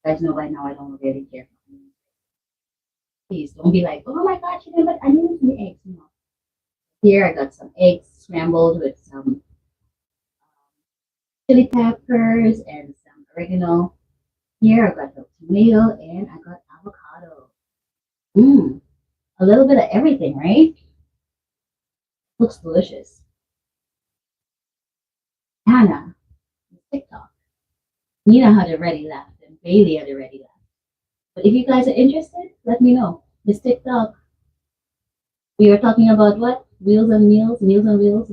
You guys know by now I don't really care. Please don't be like, oh my god, she didn't put onions in the eggs. No. Here I got some eggs scrambled with some chili peppers and some oregano. Here I got the tomato and I got avocado. Mmm, a little bit of everything, right? Looks delicious. Hannah, TikTok. Nina had already left and Bailey had already left. But if you guys are interested, let me know. This TikTok, we were talking about what? Wheels and meals, meals and wheels.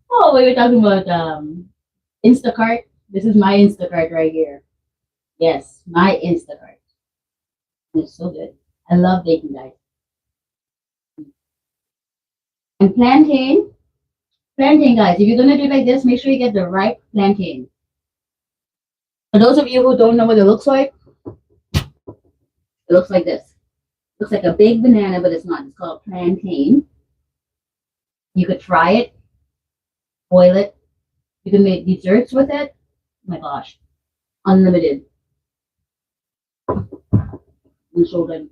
Oh, we were talking about Instacart. This is my Instacart right here. Yes, my Instacart. It's so good. I love baking, guys. And plantain, plantain, guys. If you're gonna do it like this, make sure you get the ripe plantain. For those of you who don't know what it looks like, it looks like this. It looks like a big banana, but it's not. It's called plantain. You could fry it, boil it. You can make desserts with it. Oh my gosh, unlimited. It's so good.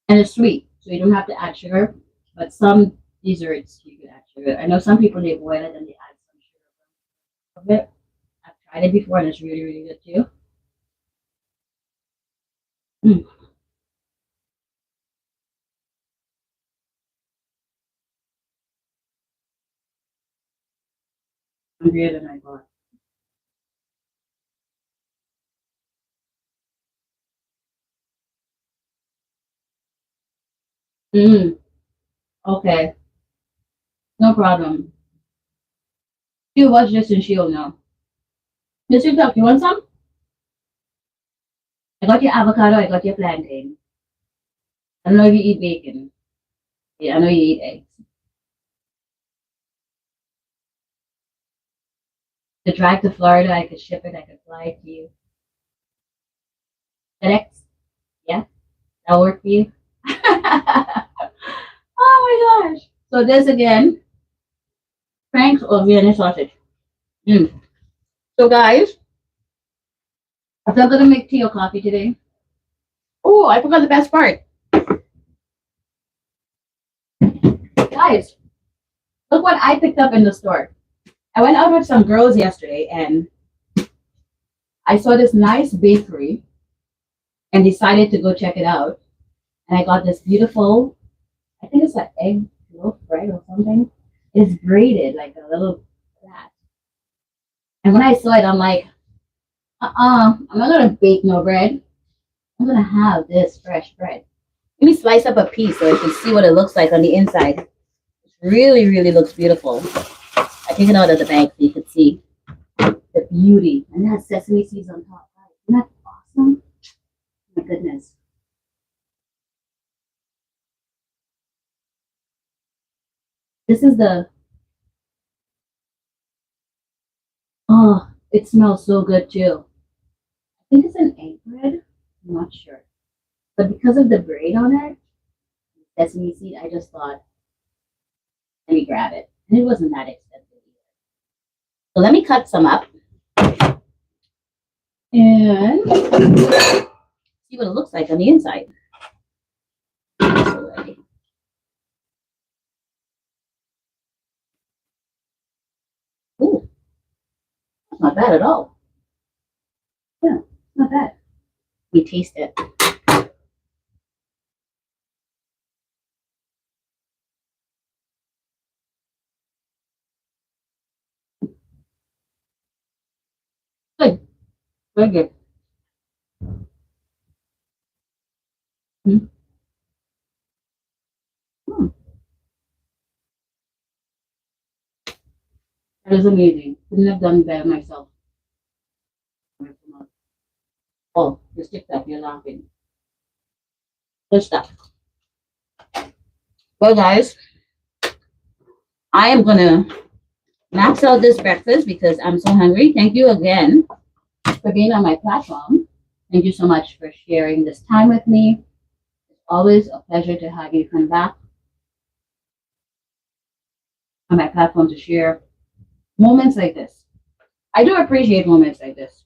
And it's sweet, so you don't have to add sugar. But some desserts you can add sugar. I know some people they boil it and they add some sugar of it. I've tried it before and it's really, really good too. Mm. Hungrier than I thought. Mm. Okay, no problem. She'll watch this and she'll know. Mr. Duck, you want some? I got your avocado, I got your plantain. I don't know if you eat bacon. Yeah, I know you eat eggs. To drive to Florida, I could ship it, I could fly it to you. FedEx? Yeah, that'll work for you. Oh my gosh. So this again, Frank's or Vienna sausage. Mm. So guys, I'm not gonna make tea or coffee today. Oh, I forgot the best part. Guys, look what I picked up in the store. I went out with some girls yesterday and I saw this nice bakery and decided to go check it out. And I got this beautiful, I think it's an egg loaf bread or something. It's braided like a little flat. And when I saw it, I'm like, I'm not gonna bake no bread. I'm gonna have this fresh bread. Let me slice up a piece so I can see what it looks like on the inside. It really, really looks beautiful. I take it out of the bag so you can see the beauty. And it has sesame seeds on top. Isn't that awesome? Oh my goodness. This is the, oh, it smells so good too. I think it's an egg bread. I'm not sure. But because of the braid on it, sesame seed, I just thought, let me grab it. And it wasn't that expensive either. So let me cut some up and see what it looks like on the inside. Ooh, that's not bad at all. Yeah, not bad. We taste it. Good. Very good. Mm. Mm. That is amazing. Couldn't have done better myself. Oh, you stick up, you're laughing. Good stuff. Well, guys, I am gonna max out this breakfast because I'm so hungry. Thank you again for being on my platform. Thank you so much for sharing this time with me. It's always a pleasure to have you come back on my platform to share moments like this. I do appreciate moments like this.